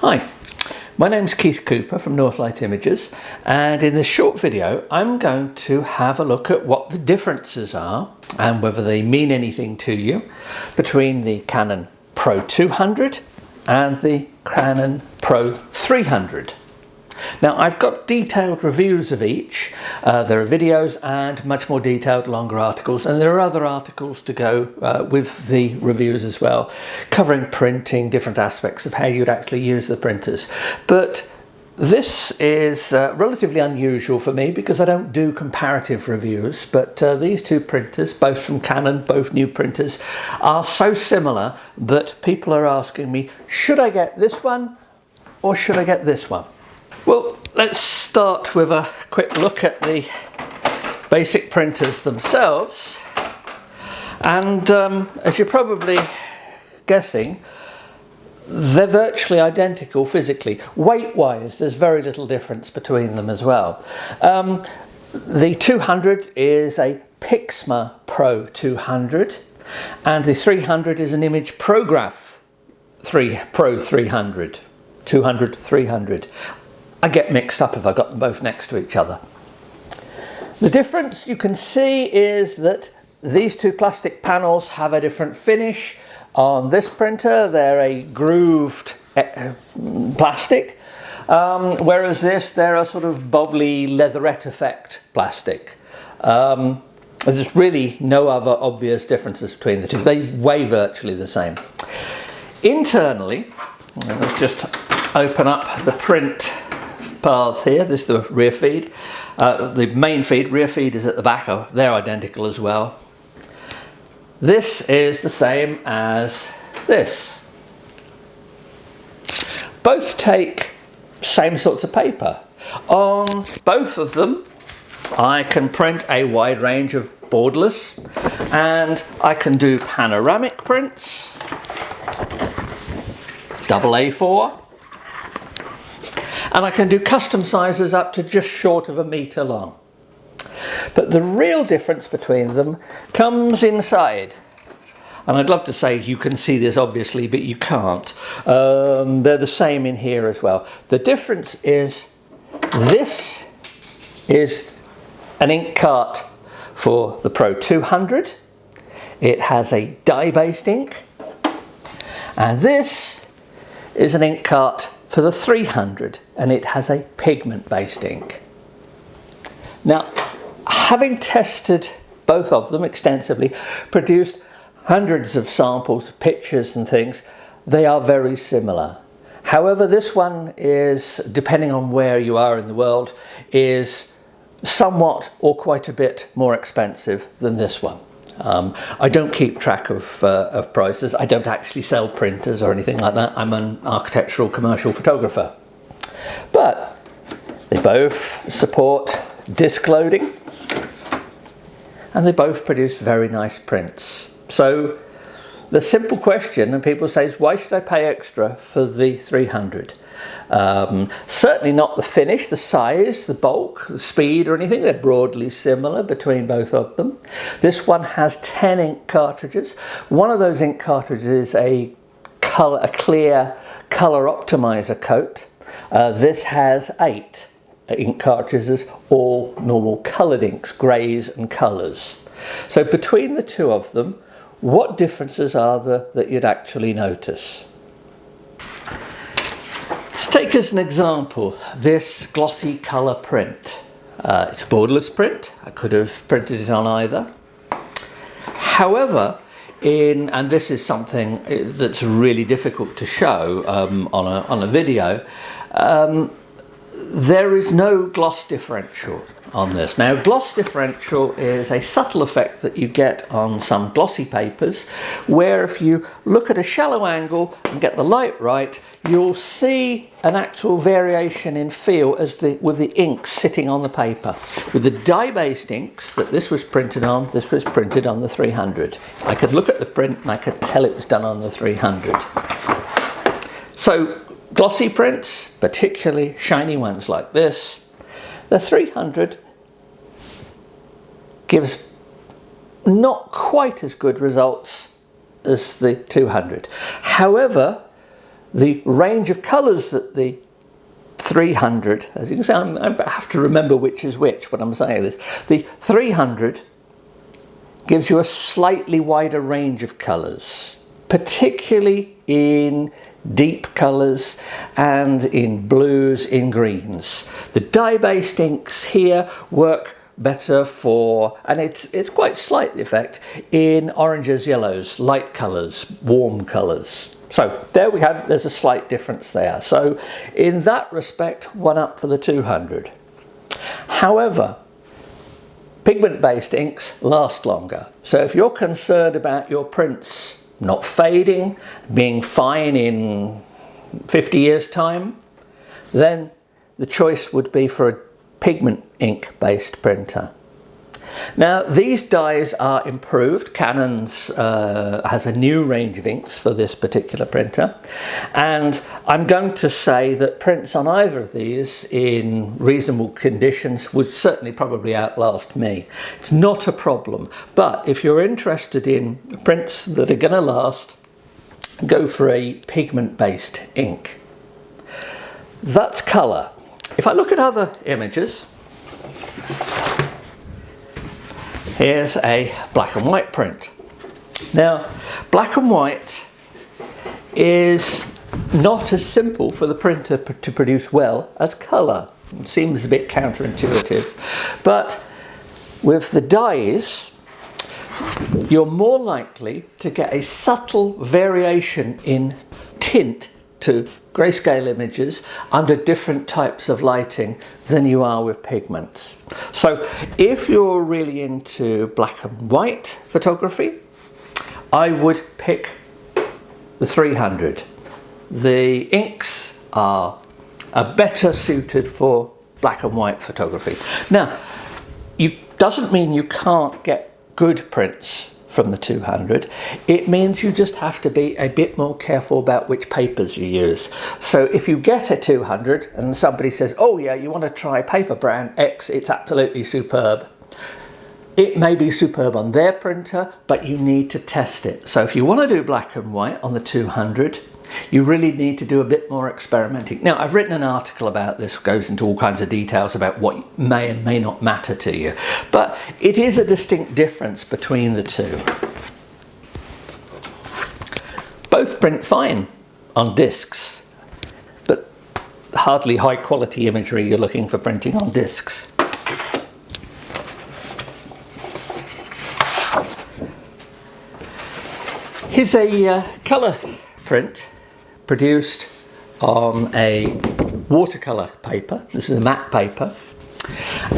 Hi, my name's Keith Cooper from Northlight Images, and in this short video I'm going to have a look at what the differences are and whether they mean anything to you between the Canon PRO-200 and the Canon PRO-300. Now, I've got detailed reviews of each. There are videos and much more detailed, longer articles, and there are other articles to go with the reviews as well, covering printing, different aspects of how you'd actually use the printers. But this is relatively unusual for me because I don't do comparative reviews, but these two printers, both from Canon, both new printers, are so similar that people are asking me, should I get this one or should I get this one? Well, let's start with a quick look at the basic printers themselves. And as you're probably guessing, they're virtually identical physically. Weight-wise, there's very little difference between them as well. The 200 is a Pixma PRO-200, and the 300 is an imagePROGRAF PRO-300. 200, 300. I get mixed up if I got them both next to each other. The difference you can see is that these two plastic panels have a different finish. On this printer, they're a grooved plastic, whereas they're a sort of bubbly leatherette effect plastic. There's really no other obvious differences between the two. They weigh virtually the same. Internally, let's just open up the print paths here. This is the rear feed. The main feed, rear feed is at the back. They're identical as well. This is the same as this. Both take same sorts of paper. On both of them, I can print a wide range of borderless, and I can do panoramic prints, double A4, and I can do custom sizes up to just short of 1 meter long. But the real difference between them comes inside. And I'd love to say you can see this obviously, but you can't. They're the same in here as well. The difference is this is an ink cart for the PRO-200. It has a dye-based ink. And this is an ink cart for the 300, and it has a pigment-based ink. Now, having tested both of them extensively, produced hundreds of samples, pictures and things, they are very similar. However, this one is, depending on where you are in the world, is somewhat or quite a bit more expensive than this one. I don't keep track of prices. I don't actually sell printers or anything like that. I'm an architectural commercial photographer. But they both support disc loading, and they both produce very nice prints. So the simple question, and people say, is why should I pay extra for the 300? Certainly not the finish, the size, the bulk, the speed or anything. They're broadly similar between both of them. This one has 10 ink cartridges. One of those ink cartridges is a clear color optimizer coat. This has 8 ink cartridges, all normal coloured inks, greys and colours. So between the two of them, what differences are there that you'd actually notice? Let's take as an example this glossy colour print. It's a borderless print. I could have printed it on either. However, and this is something that's really difficult to show on a video, there is no gloss differential on this. Now, gloss differential is a subtle effect that you get on some glossy papers, where if you look at a shallow angle and get the light right, you'll see an actual variation in feel with the ink sitting on the paper. With the dye-based inks that this was printed on the 300. I could look at the print and I could tell it was done on the 300. So, glossy prints, particularly shiny ones like this, the 300 gives not quite as good results as the 200. However, the range of colours that the 300, as you can see, I have to remember which is which when I'm saying this. The 300 gives you a slightly wider range of colours, particularly in deep colours and in blues, in greens. The dye-based inks here work better for, and it's quite slight the effect, in oranges, yellows, light colours, warm colours. So there we have, there's a slight difference there. So in that respect, one up for the 200. However, pigment-based inks last longer. So if you're concerned about your prints not fading, being fine in 50 years' time, then the choice would be for a pigment ink-based printer. Now, these dyes are improved. Canon's has a new range of inks for this particular printer, and I'm going to say that prints on either of these in reasonable conditions would certainly probably outlast me. It's not a problem, but if you're interested in prints that are going to last, go for a pigment-based ink. That's colour. If I look at other images, here's a black and white print. Now, black and white is not as simple for the printer to produce well as colour. It seems a bit counterintuitive, but with the dyes, you're more likely to get a subtle variation in tint to grayscale images under different types of lighting than you are with pigments. So if you're really into black and white photography, I would pick the 300. The inks are better suited for black and white photography. Now, it doesn't mean you can't get good prints from the 200. It means you just have to be a bit more careful about which papers you use. So if you get a 200 and somebody says, oh yeah, you want to try paper brand X, it's absolutely superb. It may be superb on their printer, but you need to test it. So if you want to do black and white on the 200, you really need to do a bit more experimenting. Now, I've written an article about this, goes into all kinds of details about what may and may not matter to you, but it is a distinct difference between the two. Both print fine on discs, but hardly high quality imagery you're looking for printing on discs. Here's a colour print produced on a watercolour paper. This is a matte paper,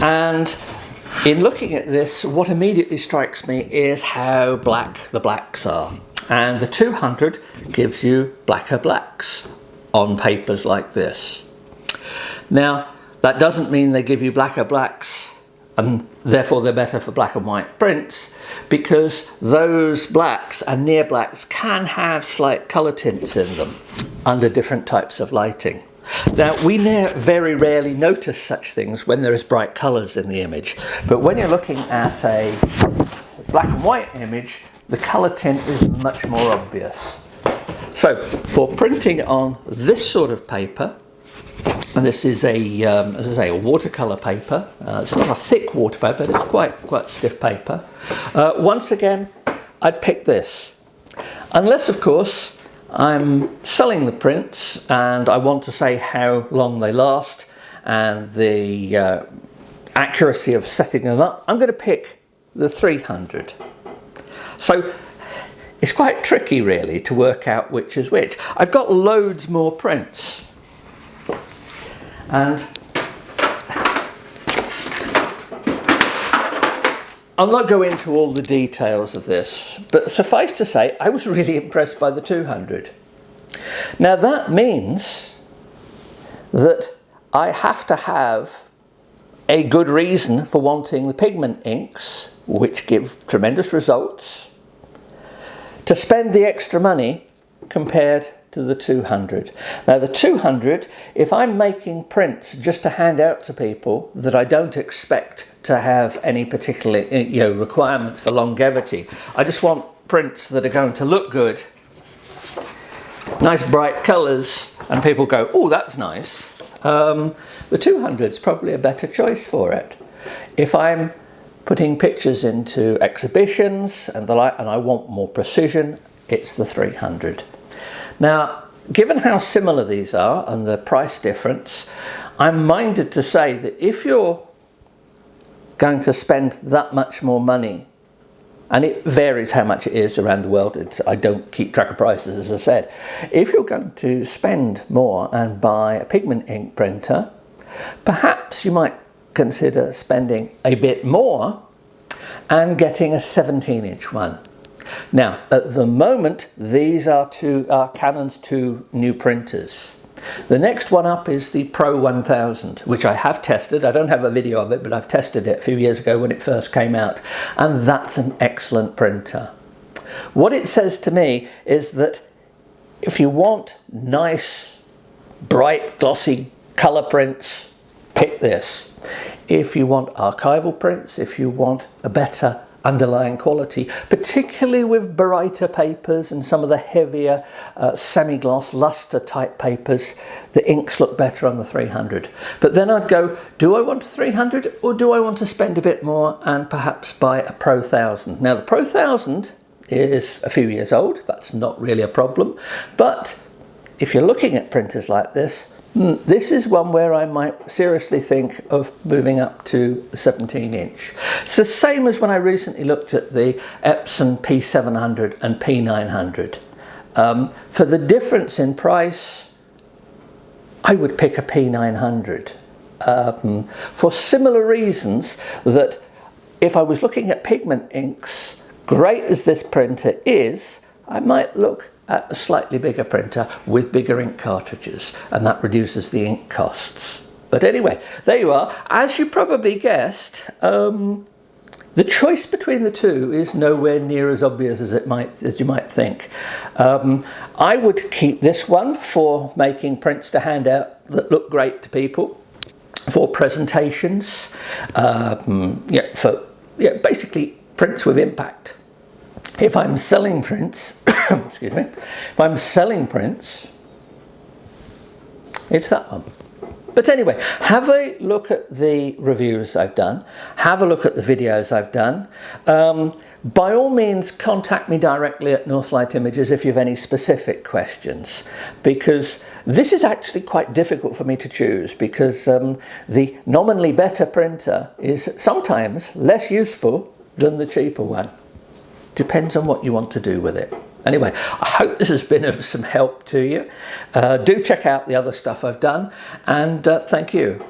and in looking at this, what immediately strikes me is how black the blacks are, and the 200 gives you blacker blacks on papers like this. Now, that doesn't mean they give you blacker blacks and therefore they're better for black and white prints, because those blacks and near blacks can have slight colour tints in them under different types of lighting. Now, we very rarely notice such things when there is bright colours in the image, but when you're looking at a black and white image, the colour tint is much more obvious. So for printing on this sort of paper, and this is a, as I say, a watercolour paper. It's not a thick water paper, but it's quite stiff paper. Once again, I'd pick this. Unless, of course, I'm selling the prints and I want to say how long they last and the accuracy of setting them up, I'm going to pick the 300. So it's quite tricky, really, to work out which is which. I've got loads more prints. And I'll not go into all the details of this, but suffice to say, I was really impressed by the 200. Now that means that I have to have a good reason for wanting the pigment inks, which give tremendous results, to spend the extra money compared to the 200. Now the 200, if I'm making prints just to hand out to people that I don't expect to have any particular requirements for longevity, I just want prints that are going to look good nice bright colours, and people go, oh, that's nice, the 200 is probably a better choice for it. If I'm putting pictures into exhibitions and the like, and I want more precision, it's the 300. Now, given how similar these are and the price difference, I'm minded to say that if you're going to spend that much more money, and it varies how much it is around the world, I don't keep track of prices, as I said. If you're going to spend more and buy a pigment ink printer, perhaps you might consider spending a bit more and getting a 17-inch one. Now, at the moment, these are Canon's two new printers. The next one up is the PRO-100, which I have tested. I don't have a video of it, but I've tested it a few years ago when it first came out, and that's an excellent printer. What it says to me is that if you want nice, bright, glossy colour prints, pick this. If you want archival prints, if you want a better underlying quality, particularly with brighter papers and some of the heavier semi-gloss luster type papers, the inks look better on the 300. But then I'd go, do I want a 300 or do I want to spend a bit more and perhaps buy a PRO-200? Now the PRO-200 is a few years old, that's not really a problem, but if you're looking at printers like this is one where I might seriously think of moving up to the 17-inch. It's the same as when I recently looked at the Epson P700 and P900. For the difference in price, I would pick a P900 for similar reasons that if I was looking at pigment inks, great as this printer is, I might look at a slightly bigger printer with bigger ink cartridges, and that reduces the ink costs. But anyway, there you are. As you probably guessed, the choice between the two is nowhere near as obvious as you might think. I would keep this one for making prints to hand out that look great to people, for presentations, basically prints with impact. If I'm selling prints, excuse me, if I'm selling prints, it's that one. But anyway, have a look at the reviews I've done, have a look at the videos I've done. By all means, contact me directly at Northlight Images if you have any specific questions, because this is actually quite difficult for me to choose, because the nominally better printer is sometimes less useful than the cheaper one. Depends on what you want to do with it. Anyway, I hope this has been of some help to you. Do check out the other stuff I've done, and thank you.